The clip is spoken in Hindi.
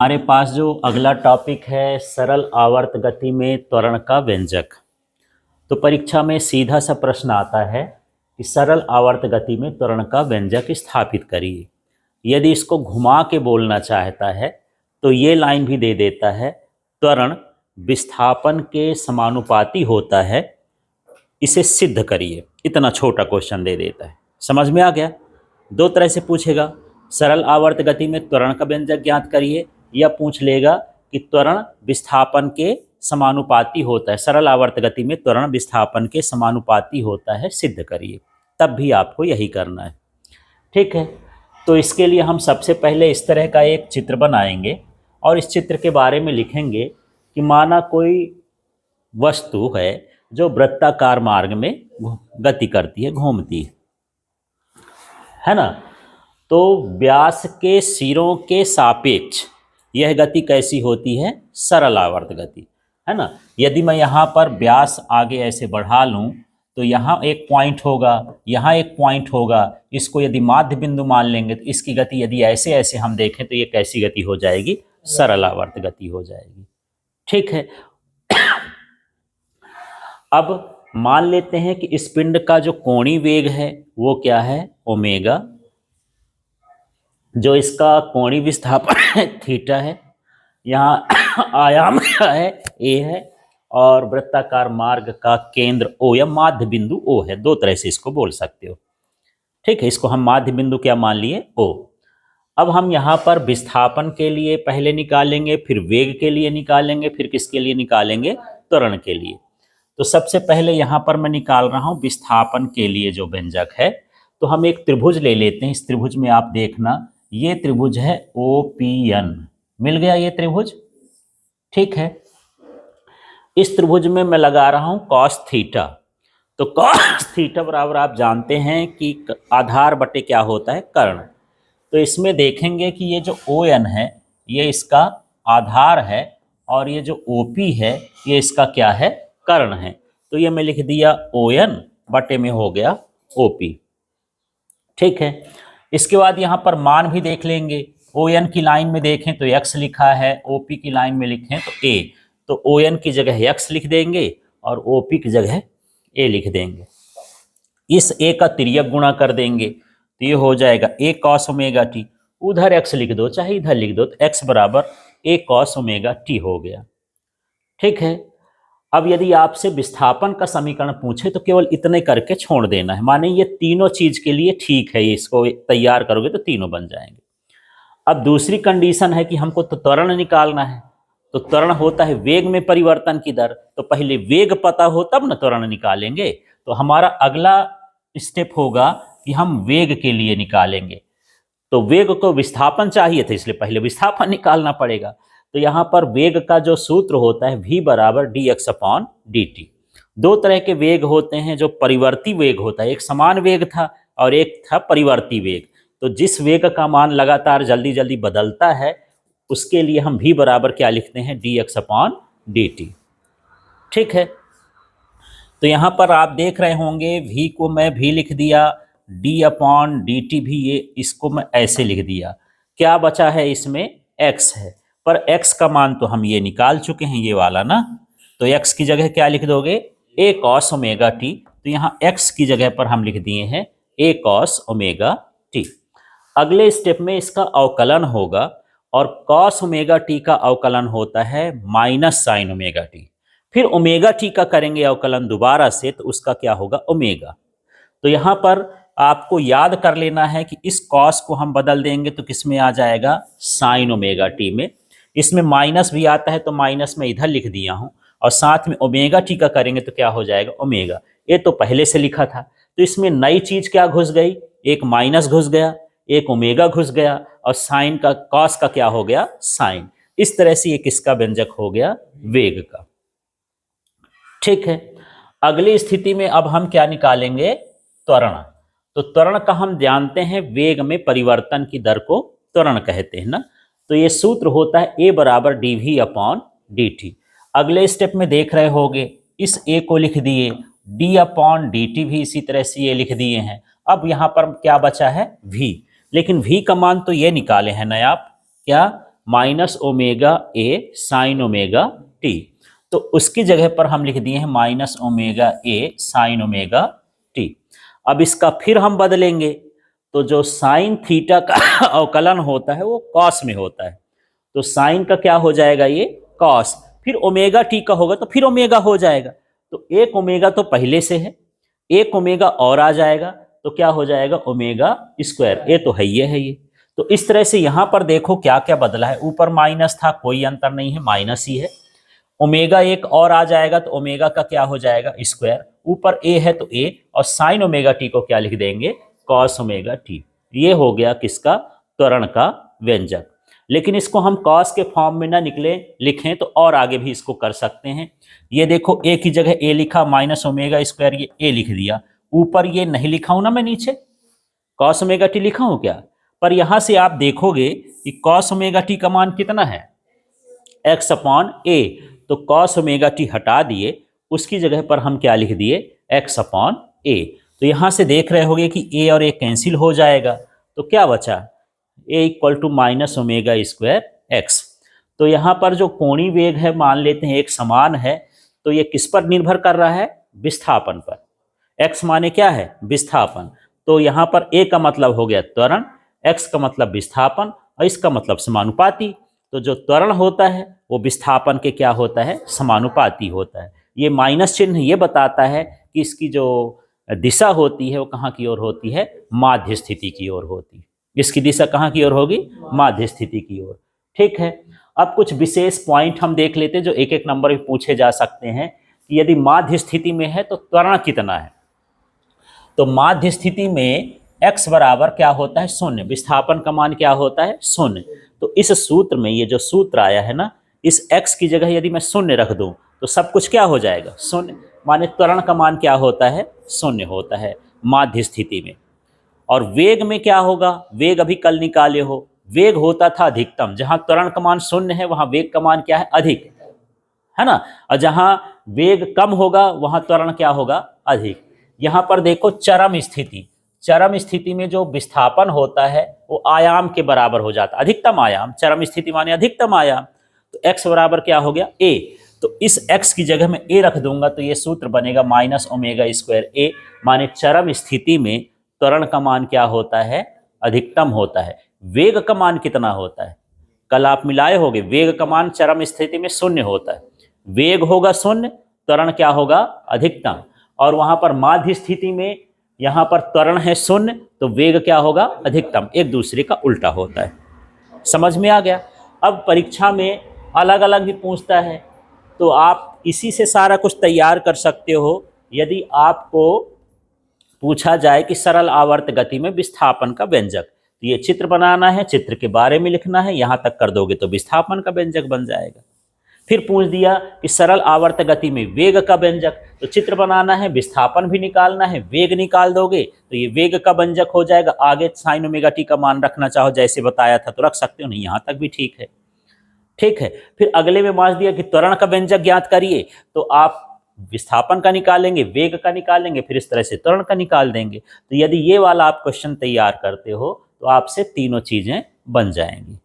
हमारे पास जो अगला टॉपिक है सरल आवर्त गति में त्वरण का व्यंजक। तो परीक्षा में सीधा सा प्रश्न आता है कि सरल आवर्त गति में त्वरण का व्यंजक स्थापित करिए। यदि इसको घुमा के बोलना चाहता है तो ये लाइन भी दे देता है, त्वरण विस्थापन के समानुपाती होता है, इसे सिद्ध करिए। इतना छोटा क्वेश्चन दे देता है। समझ में आ गया? दो तरह से पूछेगा, सरल आवर्त गति में त्वरण का व्यंजक ज्ञात करिए, या पूछ लेगा कि त्वरण विस्थापन के समानुपाती होता है, सरल आवर्त गति में त्वरण विस्थापन के समानुपाती होता है, सिद्ध करिए। तब भी आपको यही करना है। ठीक है, तो इसके लिए हम सबसे पहले इस तरह का एक चित्र बनाएंगे और इस चित्र के बारे में लिखेंगे कि माना कोई वस्तु है जो वृत्ताकार मार्ग में गति करती है, घूमती है ना। तो व्यास के सिरों के सापेक्ष यह गति कैसी होती है? सरल आवर्त गति, है ना। यदि मैं यहाँ पर व्यास आगे ऐसे बढ़ा लूँ तो यहाँ एक पॉइंट होगा, यहाँ एक पॉइंट होगा। इसको यदि माध्य बिंदु मान लेंगे तो इसकी गति यदि ऐसे ऐसे हम देखें तो ये कैसी गति हो जाएगी? सरल आवर्त गति हो जाएगी। ठीक है, अब मान लेते हैं कि इस पिंड का जो कोणीय वेग है वो क्या है? ओमेगा। जो इसका कोणीय विस्थापन है थीटा है। यहाँ आयाम क्या है? ए है। और वृत्ताकार मार्ग का केंद्र ओ या माध्य बिंदु ओ है। दो तरह से इसको बोल सकते हो। ठीक है, इसको हम माध्य बिंदु क्या मान लिए? ओ। अब हम यहाँ पर विस्थापन के लिए पहले निकालेंगे, फिर वेग के लिए निकालेंगे, फिर किसके लिए निकालेंगे? त्वरण के लिए। तो सबसे पहले यहाँ पर मैं निकाल रहा हूँ विस्थापन के लिए जो व्यंजक है। तो हम एक त्रिभुज ले लेते हैं। इस त्रिभुज में आप देखना, ये त्रिभुज है OPN। मिल गया ये त्रिभुज। ठीक है, इस त्रिभुज में मैं लगा रहा हूँ कॉस थीटा। तो कॉस थीटा बराबर आप जानते हैं कि आधार बटे क्या होता है? कर्ण। तो इसमें देखेंगे कि ये जो ON है ये इसका आधार है और ये जो OP है ये इसका क्या है? कर्ण है। तो ये मैं लिख दिया ON बटे में हो गया OP। ठीक है, इसके बाद यहाँ पर मान भी देख लेंगे। ON की लाइन में देखें तो x लिखा है, OP की लाइन में लिखें तो a। तो ON की जगह x लिख देंगे और OP की जगह a लिख देंगे। इस a का तिर्यक गुणा कर देंगे तो ये हो जाएगा a cos ओमेगा t। उधर x लिख दो चाहे इधर लिख दो तो x बराबर a cos ओमेगा t हो गया। ठीक है, अब यदि आपसे विस्थापन का समीकरण पूछे तो केवल इतने करके छोड़ देना है। माने ये तीनों चीज के लिए ठीक है, इसको तैयार करोगे तो तीनों बन जाएंगे। अब दूसरी कंडीशन है कि हमको तो त्वरण निकालना है। तो त्वरण होता है वेग में परिवर्तन की दर। तो पहले वेग पता हो तब ना त्वरण निकालेंगे। तो हमारा अगला स्टेप होगा कि हम वेग के लिए निकालेंगे। तो वेग को विस्थापन चाहिए था, इसलिए पहले विस्थापन निकालना पड़ेगा। तो यहाँ पर वेग का जो सूत्र होता है v बराबर dx/dt। दो तरह के वेग होते हैं, जो परिवर्ती वेग होता है। एक समान वेग था और एक था परिवर्ती वेग। तो जिस वेग का मान लगातार जल्दी जल्दी बदलता है उसके लिए हम v बराबर क्या लिखते हैं? dx/dt। ठीक है, तो यहाँ पर आप देख रहे होंगे v को मैं v लिख दिया, d/dt भी ये इसको मैं ऐसे लिख दिया। क्या बचा है इसमें? x है, पर x का मान तो हम ये निकाल चुके हैं, ये वाला ना। तो x की जगह क्या लिख दोगे? a cos omega t। तो यहाँ x की जगह पर हम लिख दिए हैं a cos ओमेगा t। अगले स्टेप में इसका अवकलन होगा और cos ओमेगा t का अवकलन होता है माइनस साइन ओमेगा t। फिर ओमेगा t का करेंगे अवकलन दोबारा से तो उसका क्या होगा? ओमेगा। तो यहाँ पर आपको याद कर लेना है कि इस cos को हम बदल देंगे तो किस में आ जाएगा? साइन ओमेगा t में। इसमें माइनस भी आता है तो माइनस में इधर लिख दिया हूं, और साथ में ओमेगा टी का करेंगे तो क्या हो जाएगा? ओमेगा। ये तो पहले से लिखा था। तो इसमें नई चीज क्या घुस गई? एक माइनस घुस गया, एक ओमेगा घुस गया, और साइन का कॉस का क्या हो गया? साइन। इस तरह से ये किसका व्यंजक हो गया? वेग का। ठीक है, अगली स्थिति में अब हम क्या निकालेंगे? त्वरण। तो त्वरण का हम जानते हैं वेग में परिवर्तन की दर को त्वरण कहते हैं ना। तो ये सूत्र होता है a बराबर dv/dt। अगले स्टेप में देख रहे होगे, इस a को लिख दिए, d/dt भी इसी तरह से ये लिख दिए हैं। अब यहाँ पर क्या बचा है? v। लेकिन v का मान तो ये निकाले हैं ना आप, क्या? Minus omega A sine omega T. तो उसकी जगह पर हम लिख दिए हैं minus omega A sine omega T. अब इसका फिर हम बदलेंगे, तो जो साइन थीटा का अवकलन होता है वो कॉस में होता है, तो साइन का क्या हो जाएगा ये कॉस, फिर ओमेगा टी का होगा तो फिर ओमेगा हो जाएगा। तो एक ओमेगा तो पहले से है, एक ओमेगा और आ जाएगा तो क्या हो जाएगा ओमेगा स्क्वायर, ये तो है ये। तो इस तरह से यहां पर देखो क्या क्या बदला है, ऊपर माइनस था कोई अंतर नहीं है, माइनस ही है। ओमेगा एक और आ जाएगा तो ओमेगा का क्या हो जाएगा स्क्वायर, ऊपर ए है तो ए, और साइन ओमेगा टी को क्या लिख देंगे कॉस ओमेगा टी। ये हो गया किसका त्वरण का व्यंजक। लेकिन इसको हम कॉस के फॉर्म में ना निकले लिखें तो और आगे भी इसको कर सकते हैं। ये देखो ए की जगह ए लिखा, माइनस ओमेगा स्क्वायर ये ए लिख दिया, ऊपर ये नहीं लिखा हूं ना मैं, नीचे कॉस ओमेगा टी लिखा हूं क्या, पर यहां से आप देखोगे कि कॉस ओमेगा टी का मान कितना है एक्स अपॉन ए, तो कॉस ओमेगा टी हटा दिए, उसकी जगह पर हम क्या लिख दिए एक्स अपॉन ए। तो यहां से देख रहे होगे कि ए और ए कैंसिल हो जाएगा, तो क्या बचा a equal to minus omega square x. तो यहां पर जो कोणीय वेग है मान लेते हैं एक समान है, तो ये किस पर निर्भर कर रहा है विस्थापन पर। एक्स माने क्या है विस्थापन, तो यहां पर ए का मतलब हो गया त्वरण, एक्स का मतलब विस्थापन और इसका मतलब समानुपाती। तो जो त्वरण होता है वो विस्थापन के क्या होता है समानुपाती होता है। ये माइनस चिन्ह ये बताता है कि इसकी जो दिशा होती है वो कहाँ की ओर होती है माध्य स्थिति की ओर होती है। इसकी दिशा कहाँ की ओर होगी माध्य स्थिति की ओर। ठीक है, अब कुछ विशेष पॉइंट हम देख लेते हैं जो एक एक नंबर में पूछे जा सकते हैं कि यदि माध्य स्थिति में है तो त्वरण कितना है। तो माध्य स्थिति में x बराबर क्या होता है शून्य, विस्थापन का मान क्या होता है शून्य। तो इस सूत्र में ये जो सूत्र आया है ना, इस x की जगह यदि मैं शून्य रख दूं तो सब कुछ क्या हो जाएगा शून्य, माने त्वरण का मान क्या होता है शून्य होता है माध्य स्थिति में। और वेग में क्या होगा, वेग अभी कल निकाले हो, वेग होता था अधिकतम, जहां त्वरण का मान शून्य है वहां वेग का मान क्या है अधिक है ना, और जहां वेग कम होगा वहां त्वरण क्या होगा अधिक। यहां पर देखो चरम स्थिति, चरम स्थिति में जो विस्थापन होता है वो आयाम के बराबर हो जाता है, अधिकतम आयाम, चरम स्थिति माने अधिकतम आयाम। तो x बराबर क्या हो गया a, तो इस x की जगह में a रख दूंगा तो ये सूत्र बनेगा माइनस ओमेगा स्क्वायर a, माने चरम स्थिति में त्वरण का मान क्या होता है अधिकतम होता है। वेग का मान कितना होता है कल आप मिलाए होगे, वेग का मान चरम स्थिति में शून्य होता है, वेग होगा शून्य त्वरण क्या होगा अधिकतम, और वहां पर माध्य स्थिति में यहां पर त्वरण है शून्य तो वेग क्या होगा अधिकतम, एक दूसरे का उल्टा होता है। समझ में आ गया। अब परीक्षा में अलग अलग भी पूछता है तो आप इसी से सारा कुछ तैयार कर सकते हो। यदि आपको पूछा जाए कि सरल आवर्त गति में विस्थापन का व्यंजक, तो ये चित्र बनाना है, चित्र के बारे में लिखना है, यहां तक कर दोगे तो विस्थापन का व्यंजक बन जाएगा। फिर पूछ दिया कि सरल आवर्त गति में वेग का व्यंजक, तो चित्र बनाना है, विस्थापन भी निकालना है, वेग निकाल दोगे तो ये वेग का व्यंजक हो जाएगा। आगे साइन ओमेगा टी का मान रखना चाहो जैसे बताया था तो रख सकते हो, नहीं यहां तक भी ठीक है। ठीक है, फिर अगले में मान दिया कि त्वरण का व्यंजक ज्ञात करिए, तो आप विस्थापन का निकालेंगे, वेग का निकालेंगे, फिर इस तरह से त्वरण का निकाल देंगे। तो यदि ये वाला आप क्वेश्चन तैयार करते हो तो आपसे तीनों चीजें बन जाएंगी।